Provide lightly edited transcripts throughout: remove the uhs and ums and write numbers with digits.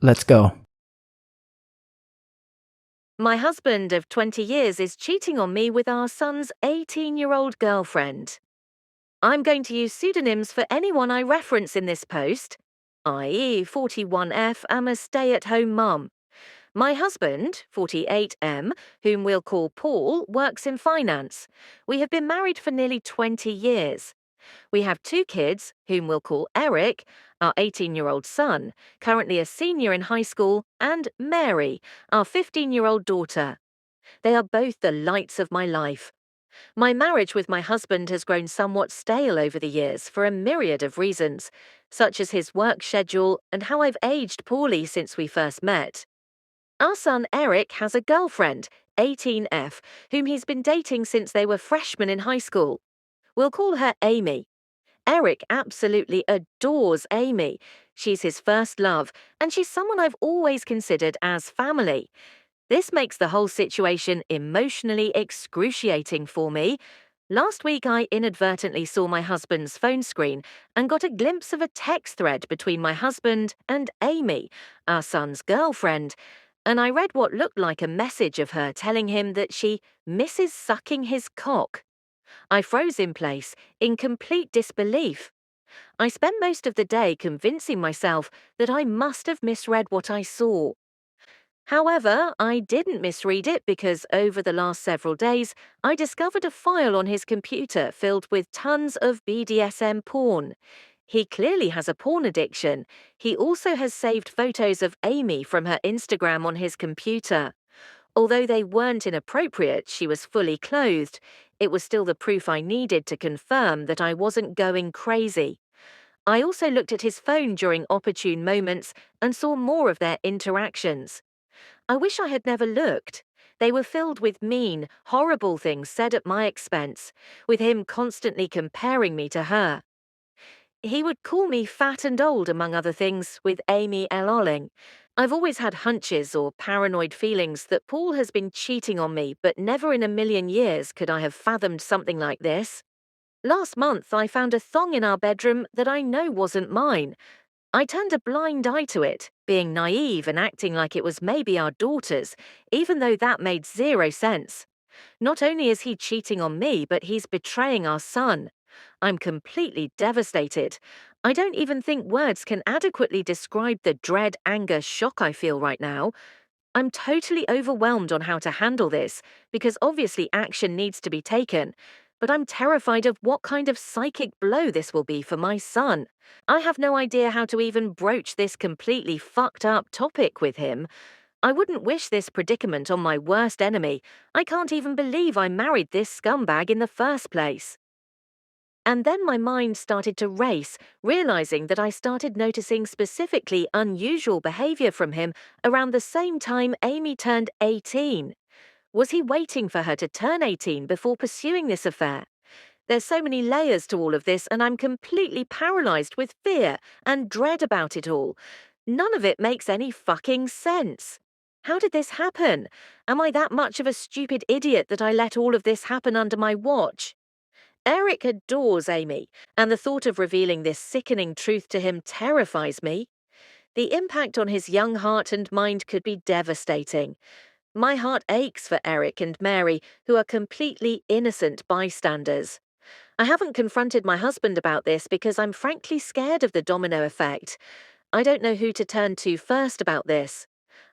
Let's go. My husband of 20 years is cheating on me with our son's 18-year-old girlfriend. I'm going to use pseudonyms for anyone I reference in this post, i.e. 41F am a stay-at-home mum. My husband, 48M, whom we'll call Paul, works in finance. We have been married for nearly 20 years. We have 2 kids, whom we'll call Eric, our 18-year-old son, currently a senior in high school, and Mary, our 15-year-old daughter. They are both the lights of my life. My marriage with my husband has grown somewhat stale over the years for a myriad of reasons, such as his work schedule and how I've aged poorly since we first met. Our son Eric has a girlfriend, 18F, whom he's been dating since they were freshmen in high school. We'll call her Amy. Eric absolutely adores Amy. She's his first love, and she's someone I've always considered as family. This makes the whole situation emotionally excruciating for me. Last week, I inadvertently saw my husband's phone screen and got a glimpse of a text thread between my husband and Amy, our son's girlfriend, and I read what looked like a message of her telling him that she misses sucking his cock. I froze in place, in complete disbelief. I spent most of the day convincing myself that I must have misread what I saw. However, I didn't misread it because over the last several days, I discovered a file on his computer filled with tons of BDSM porn. He clearly has a porn addiction. He also has saved photos of Amy from her Instagram on his computer. Although they weren't inappropriate, she was fully clothed. It was still the proof I needed to confirm that I wasn't going crazy. I also looked at his phone during opportune moments and saw more of their interactions. I wish I had never looked. They were filled with mean, horrible things said at my expense, with him constantly comparing me to her. He would call me fat and old, among other things, with Amy lolling. I've always had hunches or paranoid feelings that Paul has been cheating on me, but never in a million years could I have fathomed something like this. Last month, I found a thong in our bedroom that I know wasn't mine. I turned a blind eye to it, being naive and acting like it was maybe our daughter's, even though that made zero sense. Not only is he cheating on me, but he's betraying our son. I'm completely devastated. I don't even think words can adequately describe the dread, anger, shock I feel right now. I'm totally overwhelmed on how to handle this, because obviously action needs to be taken, but I'm terrified of what kind of psychic blow this will be for my son. I have no idea how to even broach this completely fucked up topic with him. I wouldn't wish this predicament on my worst enemy. I can't even believe I married this scumbag in the first place. And then my mind started to race, realizing that I started noticing specifically unusual behavior from him around the same time Amy turned 18. Was he waiting for her to turn 18 before pursuing this affair? There's so many layers to all of this, and I'm completely paralyzed with fear and dread about it all. None of it makes any fucking sense. How did this happen? Am I that much of a stupid idiot that I let all of this happen under my watch? Eric adores Amy, and the thought of revealing this sickening truth to him terrifies me. The impact on his young heart and mind could be devastating. My heart aches for Eric and Mary, who are completely innocent bystanders. I haven't confronted my husband about this because I'm frankly scared of the domino effect. I don't know who to turn to first about this.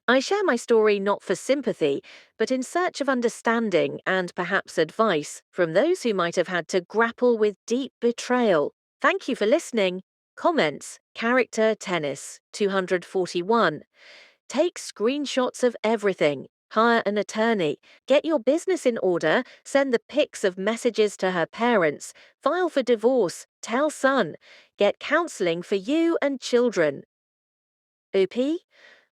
I share my story not for sympathy, but in search of understanding and perhaps advice from those who might have had to grapple with deep betrayal. Thank you for listening. Comments: Character Tennis 241. Take screenshots of everything. Hire an attorney. Get your business in order. Send the pics of messages to her parents. File for divorce. Tell son. Get counseling for you and children. OP?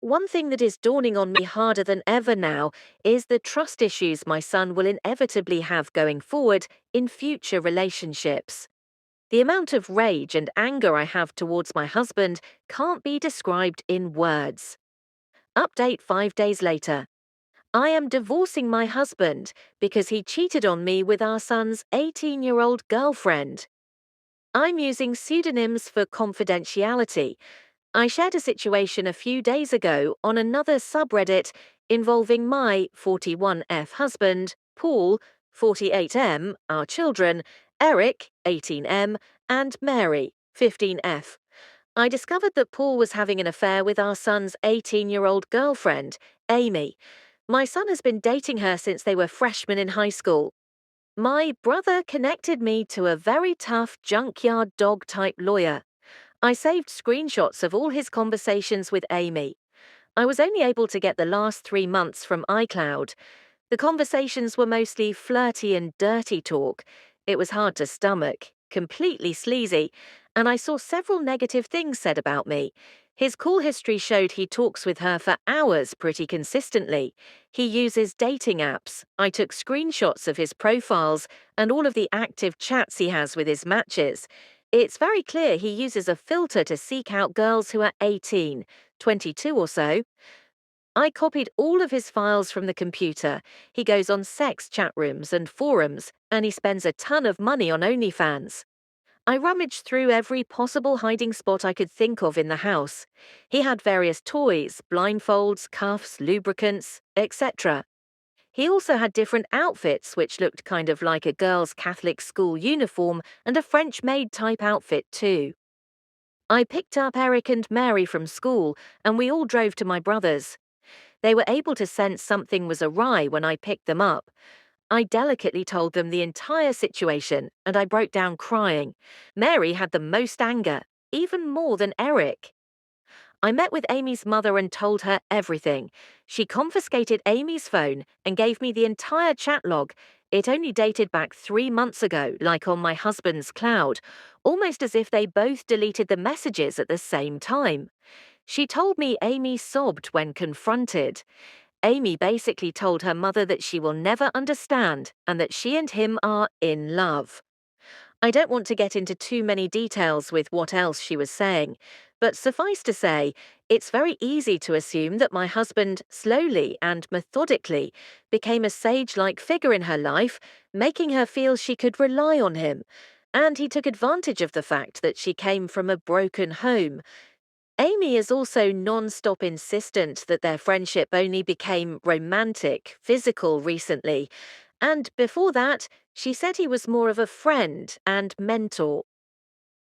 One thing that is dawning on me harder than ever now is the trust issues my son will inevitably have going forward in future relationships. The amount of rage and anger I have towards my husband can't be described in words. Update 5 days later. I am divorcing my husband because he cheated on me with our son's 18-year-old girlfriend. I'm using pseudonyms for confidentiality. I shared a situation a few days ago on another subreddit involving my 41F husband, Paul, 48M, our children, Eric, 18M, and Mary, 15F. I discovered that Paul was having an affair with our son's 18-year-old girlfriend, Amy. My son has been dating her since they were freshmen in high school. My brother connected me to a very tough junkyard dog type lawyer. I saved screenshots of all his conversations with Amy. I was only able to get the last 3 months from iCloud. The conversations were mostly flirty and dirty talk. It was hard to stomach, completely sleazy, and I saw several negative things said about me. His call history showed he talks with her for hours pretty consistently. He uses dating apps. I took screenshots of his profiles and all of the active chats he has with his matches. It's very clear he uses a filter to seek out girls who are 18, 22 or so. I copied all of his files from the computer. He goes on sex chat rooms and forums, and he spends a ton of money on OnlyFans. I rummaged through every possible hiding spot I could think of in the house. He had various toys, blindfolds, cuffs, lubricants, etc. He also had different outfits which looked kind of like a girl's Catholic school uniform and a French maid type outfit too. I picked up Eric and Mary from school, and we all drove to my brother's. They were able to sense something was awry when I picked them up. I delicately told them the entire situation, and I broke down crying. Mary had the most anger, even more than Eric. I met with Amy's mother and told her everything. She confiscated Amy's phone and gave me the entire chat log. It only dated back 3 months ago, like on my husband's cloud, almost as if they both deleted the messages at the same time. She told me Amy sobbed when confronted. Amy basically told her mother that she will never understand and that she and him are in love. I don't want to get into too many details with what else she was saying, but suffice to say, it's very easy to assume that my husband slowly and methodically became a sage-like figure in her life, making her feel she could rely on him. And he took advantage of the fact that she came from a broken home. Amy is also non-stop insistent that their friendship only became romantic, physical recently, and before that, she said he was more of a friend and mentor.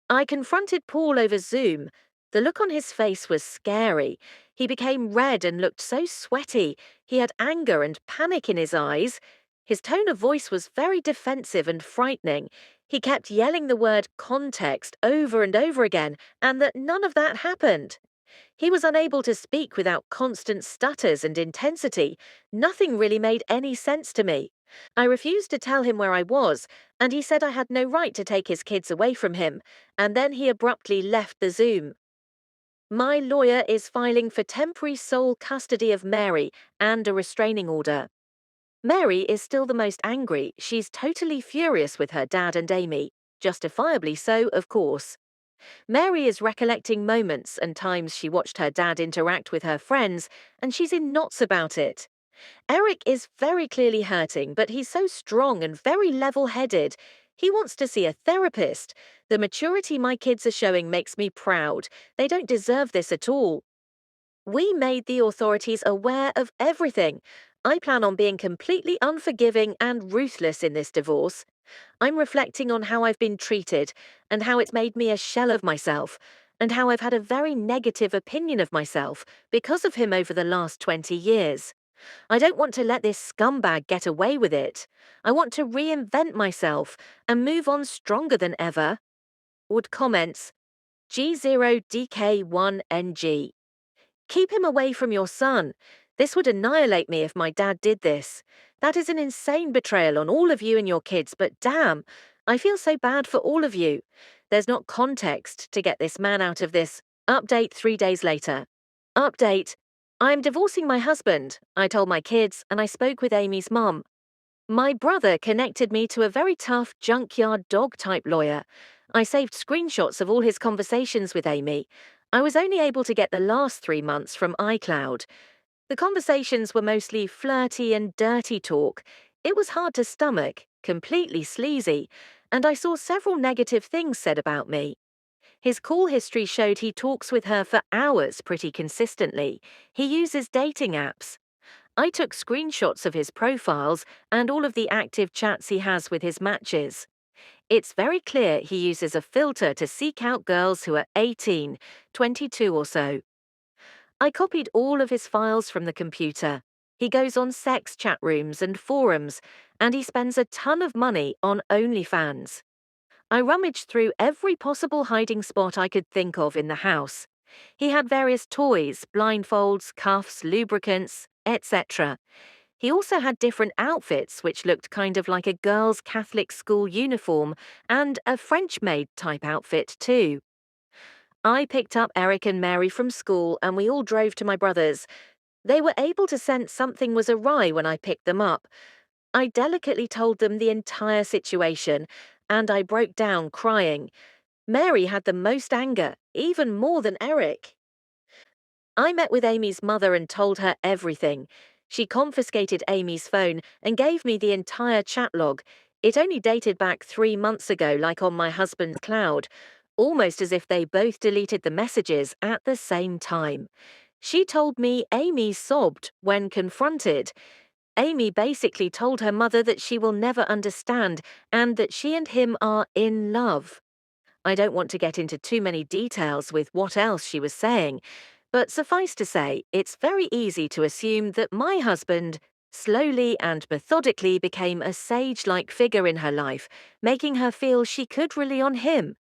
I confronted Paul over Zoom. The look on his face was scary. He became red and looked so sweaty. He had anger and panic in his eyes. His tone of voice was very defensive and frightening. He kept yelling the word context over and over again, and that none of that happened. He was unable to speak without constant stutters and intensity. Nothing really made any sense to me. I refused to tell him where I was, and he said I had no right to take his kids away from him, and then he abruptly left the Zoom. My lawyer is filing for temporary sole custody of Mary and a restraining order. Mary is still the most angry. She's totally furious with her dad and Amy. Justifiably so, of course. Mary is recollecting moments and times she watched her dad interact with her friends, and she's in knots about it. Eric is very clearly hurting, but he's so strong and very level-headed. He wants to see a therapist. The maturity my kids are showing makes me proud. They don't deserve this at all. We made the authorities aware of everything. I plan on being completely unforgiving and ruthless in this divorce. I'm reflecting on how I've been treated and how it's made me a shell of myself, and how I've had a very negative opinion of myself because of him over the last 20 years. I don't want to let this scumbag get away with it. I want to reinvent myself and move on stronger than ever. Wood comments, G0DK1NG. Keep him away from your son. This would annihilate me if my dad did this. That is an insane betrayal on all of you and your kids, but damn, I feel so bad for all of you. There's not context to get this man out of this. Update 3 days later. Update. I'm divorcing my husband. I told my kids, and I spoke with Amy's mum. My brother connected me to a very tough junkyard dog type lawyer. I saved screenshots of all his conversations with Amy. I was only able to get the last 3 months from iCloud. The conversations were mostly flirty and dirty talk. It was hard to stomach, completely sleazy, and I saw several negative things said about me. His call history showed he talks with her for hours pretty consistently. He uses dating apps. I took screenshots of his profiles and all of the active chats he has with his matches. It's very clear he uses a filter to seek out girls who are 18, 22 or so. I copied all of his files from the computer. He goes on sex chat rooms and forums, and he spends a ton of money on OnlyFans. I rummaged through every possible hiding spot I could think of in the house. He had various toys, blindfolds, cuffs, lubricants, etc. He also had different outfits which looked kind of like a girls' Catholic school uniform and a French maid type outfit too. I picked up Eric and Mary from school and we all drove to my brother's. They were able to sense something was awry when I picked them up. I delicately told them the entire situation, and I broke down crying. Mary had the most anger, even more than Eric. I met with Amy's mother and told her everything. She confiscated Amy's phone and gave me the entire chat log. It only dated back 3 months ago, like on my husband's cloud, almost as if they both deleted the messages at the same time. She told me Amy sobbed when confronted. Amy basically told her mother that she will never understand and that she and him are in love. I don't want to get into too many details with what else she was saying, but suffice to say, it's very easy to assume that my husband slowly and methodically became a sage-like figure in her life, making her feel she could rely on him.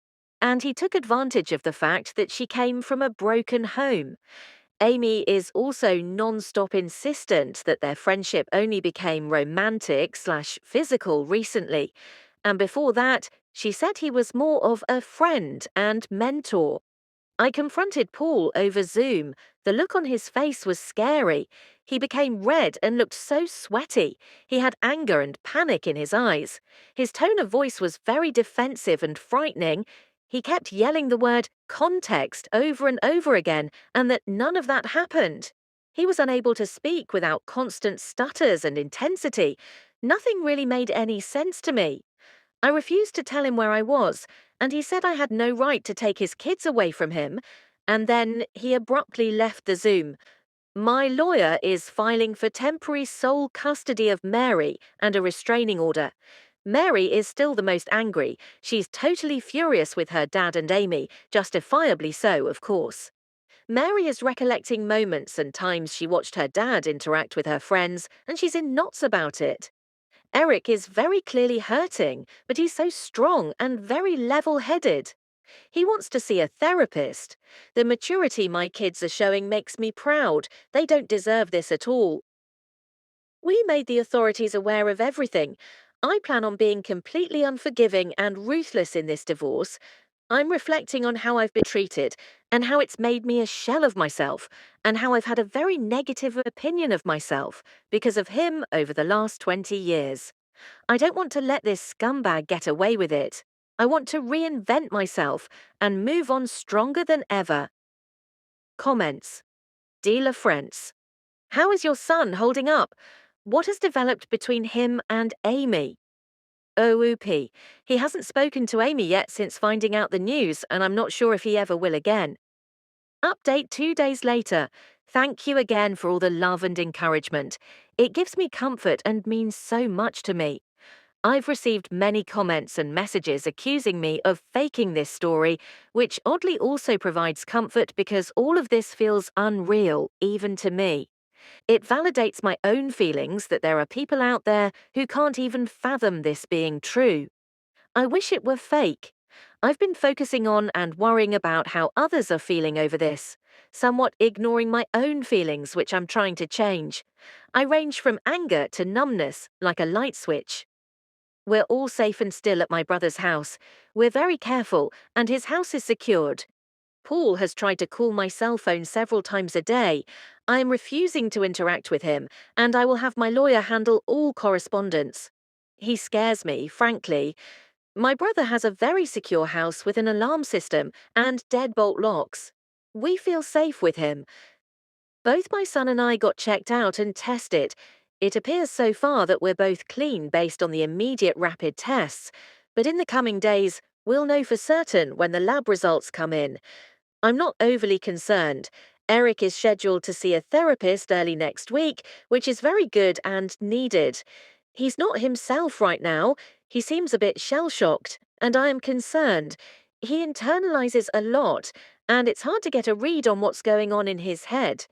And he took advantage of the fact that she came from a broken home. Amy is also non-stop insistent that their friendship only became romantic/physical recently, and before that, she said he was more of a friend and mentor. I confronted Paul over Zoom. The look on his face was scary. He became red and looked so sweaty. He had anger and panic in his eyes. His tone of voice was very defensive and frightening. He kept yelling the word context over and over again, and that none of that happened. He was unable to speak without constant stutters and intensity. Nothing really made any sense to me. I refused to tell him where I was, and he said I had no right to take his kids away from him, and then he abruptly left the Zoom. My lawyer is filing for temporary sole custody of Mary and a restraining order. Mary is still the most angry. She's totally furious with her dad and Amy, justifiably so, of course. Mary is recollecting moments and times she watched her dad interact with her friends, and she's in knots about it. Eric is very clearly hurting, but he's so strong and very level-headed. He wants to see a therapist. The maturity my kids are showing makes me proud. They don't deserve this at all. We made the authorities aware of everything. I plan on being completely unforgiving and ruthless in this divorce. I'm reflecting on how I've been treated and how it's made me a shell of myself and how I've had a very negative opinion of myself because of him over the last 20 years. I don't want to let this scumbag get away with it. I want to reinvent myself and move on stronger than ever. Comments. Dear friends, how is your son holding up? What has developed between him and Amy? OOP. He hasn't spoken to Amy yet since finding out the news, and I'm not sure if he ever will again. Update 2 days later. Thank you again for all the love and encouragement. It gives me comfort and means so much to me. I've received many comments and messages accusing me of faking this story, which oddly also provides comfort because all of this feels unreal, even to me. It validates my own feelings that there are people out there who can't even fathom this being true. I wish it were fake. I've been focusing on and worrying about how others are feeling over this, somewhat ignoring my own feelings, which I'm trying to change. I range from anger to numbness, like a light switch. We're all safe and still at my brother's house. We're very careful, and his house is secured. Paul has tried to call my cell phone several times a day. I am refusing to interact with him, and I will have my lawyer handle all correspondence. He scares me, frankly. My brother has a very secure house with an alarm system and deadbolt locks. We feel safe with him. Both my son and I got checked out and tested. It appears so far that we're both clean based on the immediate rapid tests, but in the coming days, We'll know for certain when the lab results come in. I'm not overly concerned. Eric is scheduled to see a therapist early next week, which is very good and needed. He's not himself right now. He seems a bit shell-shocked, and I am concerned. He internalizes a lot, and it's hard to get a read on what's going on in his head.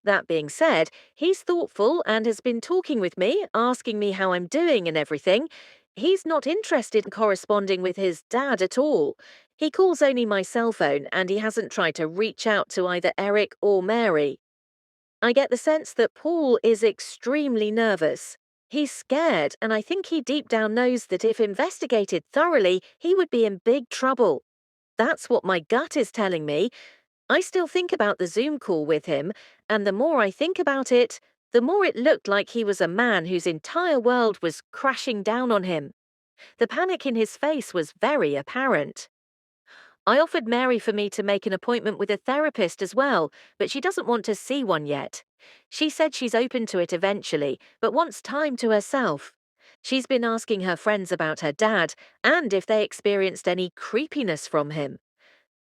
That being said, he's thoughtful and has been talking with me, asking me how I'm doing and everything. He's not interested in corresponding with his dad at all. He calls only my cell phone and he hasn't tried to reach out to either Eric or Mary. I get the sense that Paul is extremely nervous. He's scared, and I think he deep down knows that if investigated thoroughly, he would be in big trouble. That's what my gut is telling me. I still think about the Zoom call with him, and the more I think about it, the more it looked like he was a man whose entire world was crashing down on him. The panic in his face was very apparent. I offered Mary for me to make an appointment with a therapist as well, but she doesn't want to see one yet. She said she's open to it eventually, but wants time to herself. She's been asking her friends about her dad and if they experienced any creepiness from him.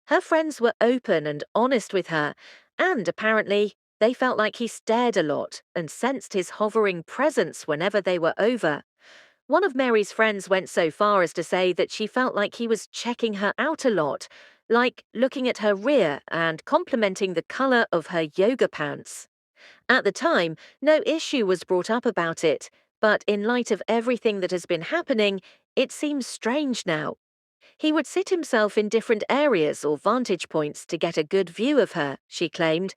Her friends were open and honest with her, and apparently they felt like he stared a lot and sensed his hovering presence whenever they were over. One of Mary's friends went so far as to say that she felt like he was checking her out a lot, like looking at her rear and complimenting the color of her yoga pants. At the time, no issue was brought up about it, but in light of everything that has been happening, it seems strange now. He would sit himself in different areas or vantage points to get a good view of her, she claimed.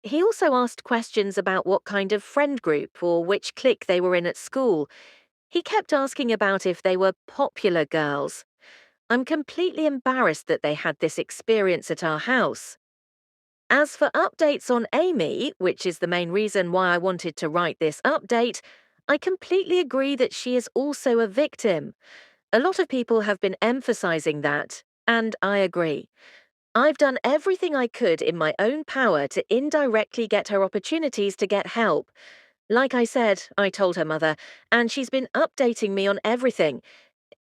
He also asked questions about what kind of friend group or which clique they were in at school. He kept asking about if they were popular girls. I'm completely embarrassed that they had this experience at our house. As for updates on Amy, which is the main reason why I wanted to write this update, I completely agree that she is also a victim. A lot of people have been emphasizing that, and I agree. I've done everything I could in my own power to indirectly get her opportunities to get help. Like I said, I told her mother, and she's been updating me on everything.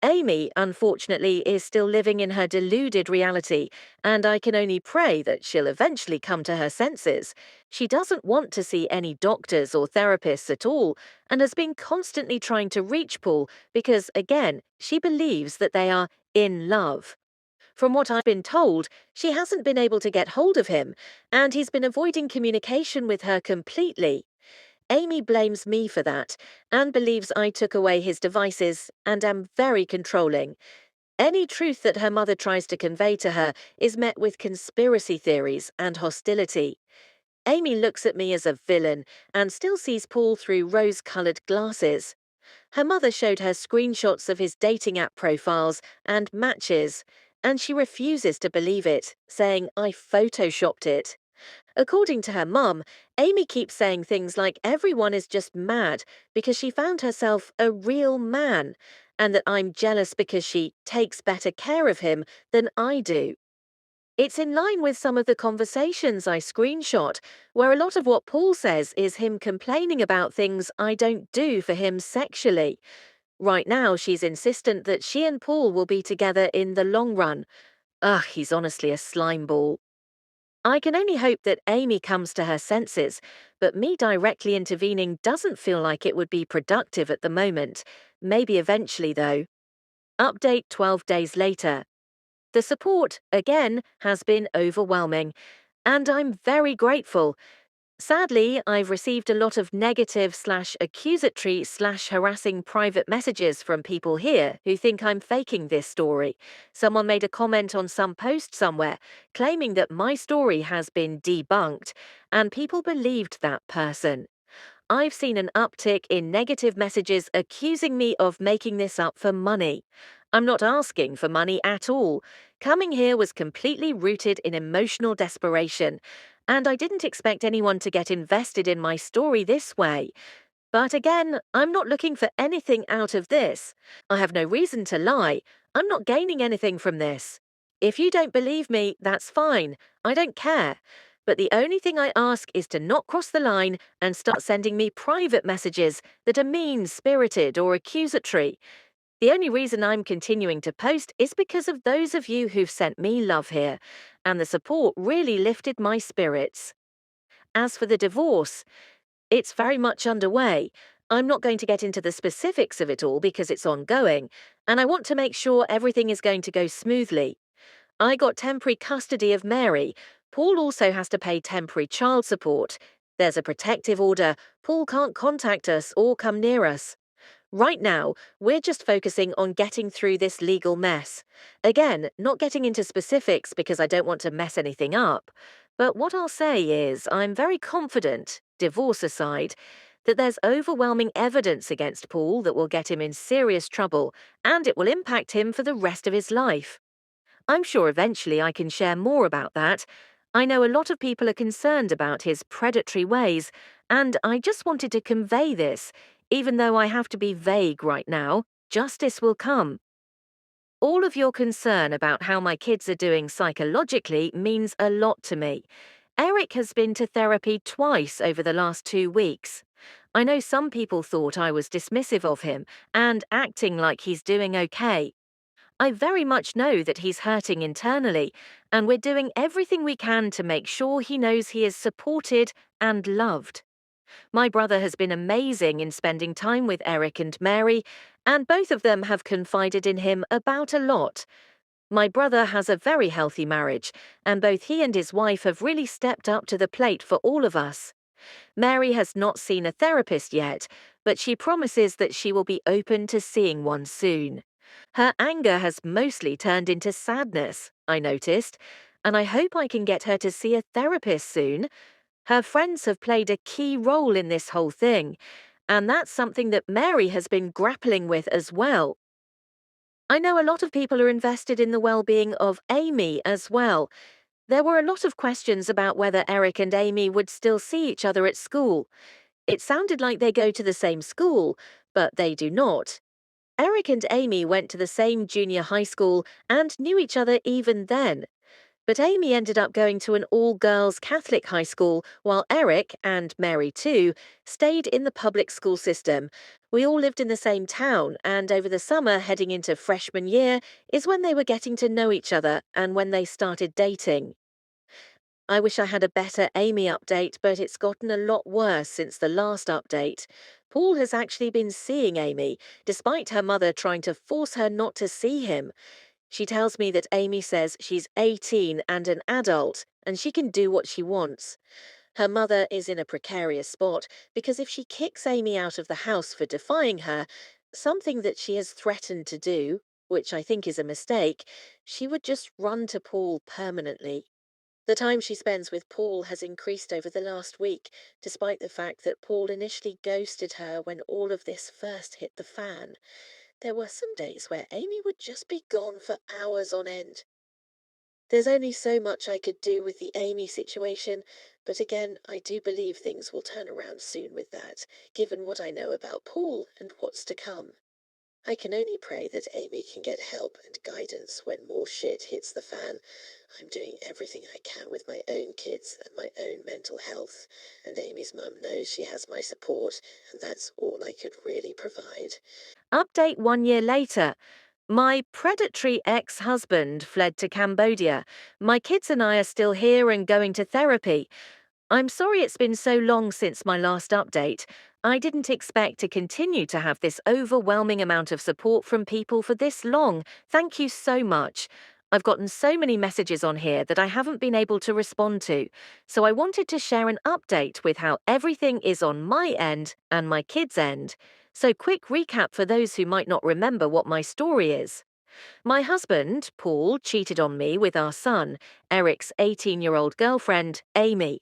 Amy, unfortunately, is still living in her deluded reality, and I can only pray that she'll eventually come to her senses. She doesn't want to see any doctors or therapists at all, and has been constantly trying to reach Paul because, again, she believes that they are in love. From what I've been told, she hasn't been able to get hold of him, and he's been avoiding communication with her completely. Amy blames me for that and believes I took away his devices and am very controlling. Any truth that her mother tries to convey to her is met with conspiracy theories and hostility. Amy looks at me as a villain and still sees Paul through rose-colored glasses. Her mother showed her screenshots of his dating app profiles and matches, and she refuses to believe it, saying I photoshopped it. According to her mum, Amy keeps saying things like everyone is just mad because she found herself a real man, and that I'm jealous because she takes better care of him than I do. It's in line with some of the conversations I screenshot, where a lot of what Paul says is him complaining about things I don't do for him sexually. Right now, she's insistent that she and Paul will be together in the long run. Ugh, he's honestly a slime ball. I can only hope that Amy comes to her senses, but me directly intervening doesn't feel like it would be productive at the moment. Maybe eventually, though. Update 12 days later. The support, again, has been overwhelming, and I'm very grateful. Sadly, I've received a lot of negative/accusatory/harassing private messages from people here who think I'm faking this story. Someone made a comment on some post somewhere claiming that my story has been debunked, and people believed that person. I've seen an uptick in negative messages accusing me of making this up for money. I'm not asking for money at all. Coming here was completely rooted in emotional desperation, and I didn't expect anyone to get invested in my story this way. But again, I'm not looking for anything out of this. I have no reason to lie. I'm not gaining anything from this. If you don't believe me, that's fine. I don't care. But the only thing I ask is to not cross the line and start sending me private messages that are mean-spirited or accusatory. The only reason I'm continuing to post is because of those of you who've sent me love here, and the support really lifted my spirits. As for the divorce, it's very much underway. I'm not going to get into the specifics of it all because it's ongoing, and I want to make sure everything is going to go smoothly. I got temporary custody of Mary. Paul also has to pay temporary child support. There's a protective order. Paul can't contact us or come near us. Right now, we're just focusing on getting through this legal mess. Again, not getting into specifics because I don't want to mess anything up. But what I'll say is, I'm very confident, divorce aside, that there's overwhelming evidence against Paul that will get him in serious trouble, and it will impact him for the rest of his life. I'm sure eventually I can share more about that. I know a lot of people are concerned about his predatory ways, and I just wanted to convey this. Even though I have to be vague right now, justice will come. All of your concern about how my kids are doing psychologically means a lot to me. Eric has been to therapy twice over the last 2 weeks. I know some people thought I was dismissive of him and acting like he's doing okay. I very much know that he's hurting internally, and we're doing everything we can to make sure he knows he is supported and loved. My brother has been amazing in spending time with Eric and Mary, and both of them have confided in him about a lot. My brother has a very healthy marriage, and both he and his wife have really stepped up to the plate for all of us. Mary has not seen a therapist yet, but she promises that she will be open to seeing one soon. Her anger has mostly turned into sadness, I noticed, and I hope I can get her to see a therapist soon. Her friends have played a key role in this whole thing, and that's something that Mary has been grappling with as well. I know a lot of people are invested in the well-being of Amy as well. There were a lot of questions about whether Eric and Amy would still see each other at school. It sounded like they go to the same school, but they do not. Eric and Amy went to the same junior high school and knew each other even then. But Amy ended up going to an all-girls Catholic high school, while Eric, and Mary too, stayed in the public school system. We all lived in the same town, and over the summer heading into freshman year is when they were getting to know each other and when they started dating. I wish I had a better Amy update, but it's gotten a lot worse since the last update. Paul has actually been seeing Amy, despite her mother trying to force her not to see him. She tells me that Amy says she's 18 and an adult, and she can do what she wants. Her mother is in a precarious spot because if she kicks Amy out of the house for defying her, something that she has threatened to do, which I think is a mistake, she would just run to Paul permanently. The time she spends with Paul has increased over the last week, despite the fact that Paul initially ghosted her when all of this first hit the fan. There were some days where Amy would just be gone for hours on end. There's only so much I could do with the Amy situation, but again, I do believe things will turn around soon with that, given what I know about Paul and what's to come. I can only pray that Amy can get help and guidance when more shit hits the fan. I'm doing everything I can with my own kids and my own mental health, and Amy's mum knows she has my support, and that's all I could really provide. Update 1 year later. My predatory ex-husband fled to Cambodia. My kids and I are still here and going to therapy. I'm sorry it's been so long since my last update. I didn't expect to continue to have this overwhelming amount of support from people for this long. Thank you so much. I've gotten so many messages on here that I haven't been able to respond to, so I wanted to share an update with how everything is on my end and my kids' end. So quick recap for those who might not remember what my story is. My husband, Paul, cheated on me with our son, Eric's 18-year-old girlfriend, Amy.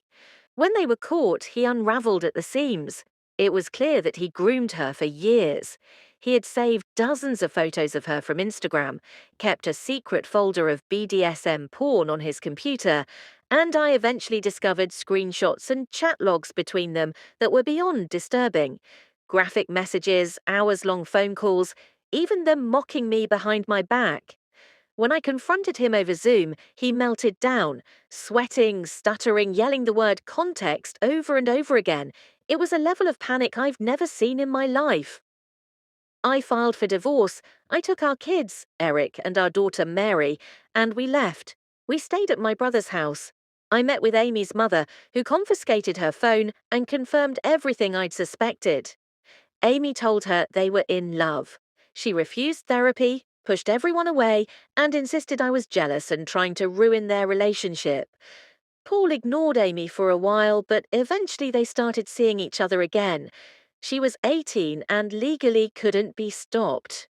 When they were caught, he unraveled at the seams. It was clear that he groomed her for years. He had saved dozens of photos of her from Instagram, kept a secret folder of BDSM porn on his computer, and I eventually discovered screenshots and chat logs between them that were beyond disturbing. Graphic messages, hours-long phone calls, even them mocking me behind my back. When I confronted him over Zoom, he melted down, sweating, stuttering, yelling the word context over and over again. It was a level of panic I've never seen in my life. I filed for divorce. I took our kids, Eric and our daughter Mary, and we left. We stayed at my brother's house. I met with Amy's mother, who confiscated her phone and confirmed everything I'd suspected. Amy told her they were in love. She refused therapy, pushed everyone away, and insisted I was jealous and trying to ruin their relationship. Paul ignored Amy for a while, but eventually they started seeing each other again. She was 18 and legally couldn't be stopped.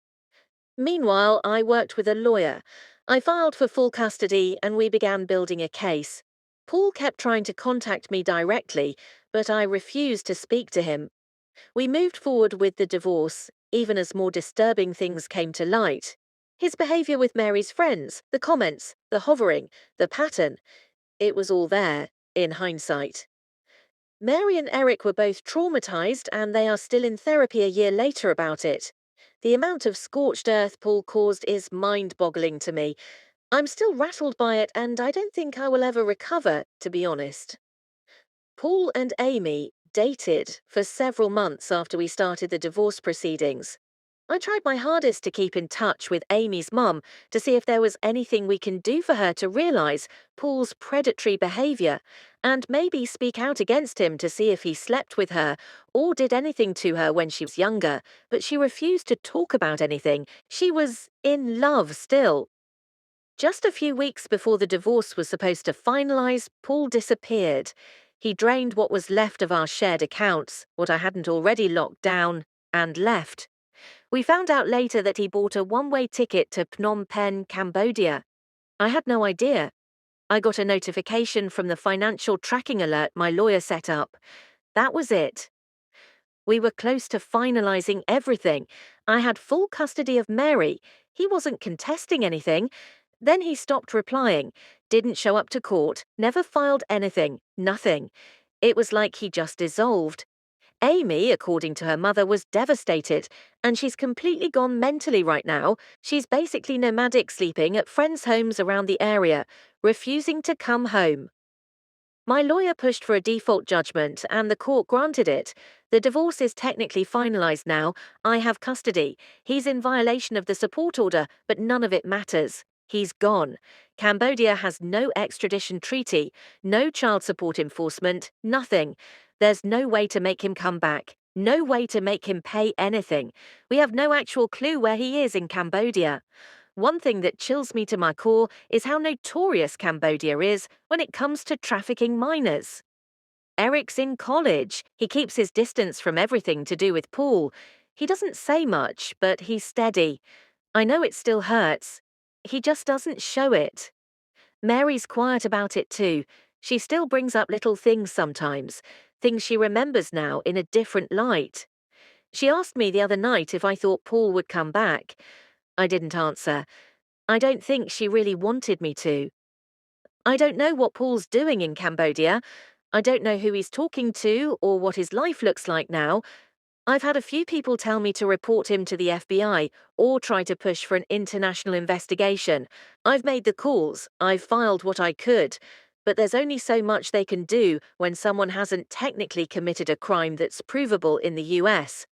Meanwhile, I worked with a lawyer. I filed for full custody and we began building a case. Paul kept trying to contact me directly, but I refused to speak to him. We moved forward with the divorce, even as more disturbing things came to light. His behavior with Mary's friends, the comments, the hovering, the pattern. It was all there, in hindsight. Mary and Eric were both traumatized and they are still in therapy a year later about it. The amount of scorched earth Paul caused is mind-boggling to me. I'm still rattled by it and I don't think I will ever recover, to be honest. Paul and Amy dated for several months after we started the divorce proceedings. I tried my hardest to keep in touch with Amy's mum to see if there was anything we can do for her to realise Paul's predatory behaviour and maybe speak out against him to see if he slept with her or did anything to her when she was younger, but she refused to talk about anything. She was in love still. Just a few weeks before the divorce was supposed to finalise, Paul disappeared. He drained what was left of our shared accounts, what I hadn't already locked down, and left. We found out later that he bought a one-way ticket to Phnom Penh, Cambodia. I had no idea. I got a notification from the financial tracking alert my lawyer set up. That was it. We were close to finalising everything. I had full custody of Mary. He wasn't contesting anything. Then he stopped replying, didn't show up to court, never filed anything, nothing. It was like he just dissolved. Amy, according to her mother, was devastated, and she's completely gone mentally right now. She's basically nomadic, sleeping at friends' homes around the area, refusing to come home. My lawyer pushed for a default judgment, and the court granted it. The divorce is technically finalised now. I have custody. He's in violation of the support order, but none of it matters. He's gone. Cambodia has no extradition treaty, no child support enforcement, nothing. There's no way to make him come back, no way to make him pay anything. We have no actual clue where he is in Cambodia. One thing that chills me to my core is how notorious Cambodia is when it comes to trafficking minors. Eric's in college. He keeps his distance from everything to do with Paul. He doesn't say much, but he's steady. I know it still hurts. He just doesn't show it. Mary's quiet about it too. She still brings up little things sometimes, things she remembers now in a different light. She asked me the other night if I thought Paul would come back. I didn't answer. I don't think she really wanted me to. I don't know what Paul's doing in Cambodia. I don't know who he's talking to or what his life looks like now. I've had a few people tell me to report him to the FBI or try to push for an international investigation. I've made the calls, I've filed what I could, but there's only so much they can do when someone hasn't technically committed a crime that's provable in the US.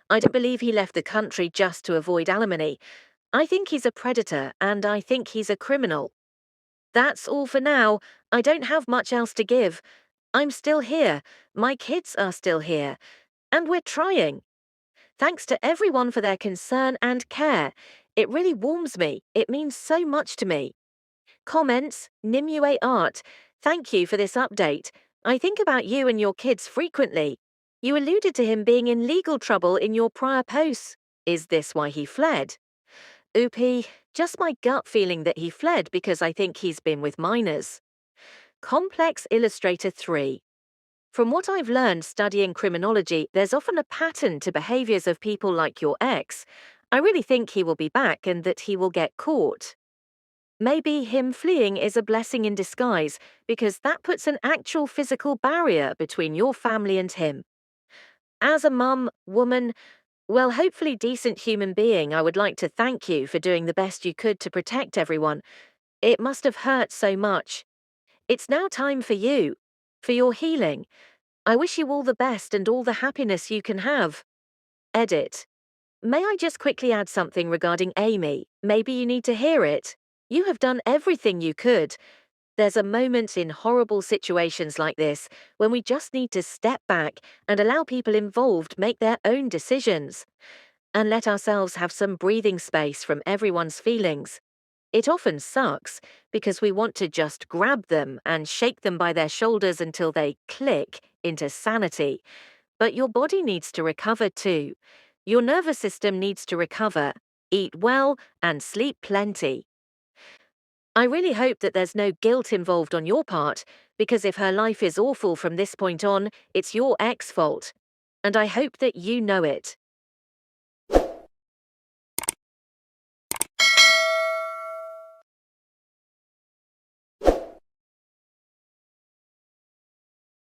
I don't believe he left the country just to avoid alimony. I think he's a predator and I think he's a criminal. That's all for now. I don't have much else to give. I'm still here. My kids are still here. And we're trying. Thanks to everyone for their concern and care. It really warms me. It means so much to me. Comments, Nimue Art. Thank you for this update. I think about you and your kids frequently. You alluded to him being in legal trouble in your prior posts. Is this why he fled? Oopie, just my gut feeling that he fled because I think he's been with minors. Complex Illustrator 3. From what I've learned studying criminology, there's often a pattern to behaviours of people like your ex. I really think he will be back and that he will get caught. Maybe him fleeing is a blessing in disguise because that puts an actual physical barrier between your family and him. As a mum, woman, well, hopefully decent human being, I would like to thank you for doing the best you could to protect everyone. It must have hurt so much. It's now time for you, for your healing. I wish you all the best and all the happiness you can have. Edit. may I just quickly add something regarding Amy? Maybe you need to hear it. You have done everything you could. There's a moment in horrible situations like this when we just need to step back and allow people involved make their own decisions and let ourselves have some breathing space from everyone's feelings. It often sucks because we want to just grab them and shake them by their shoulders until they click into sanity. But your body needs to recover too. Your nervous system needs to recover, eat well, and sleep plenty. I really hope that there's no guilt involved on your part, because if her life is awful from this point on, it's your ex fault. And I hope that you know it.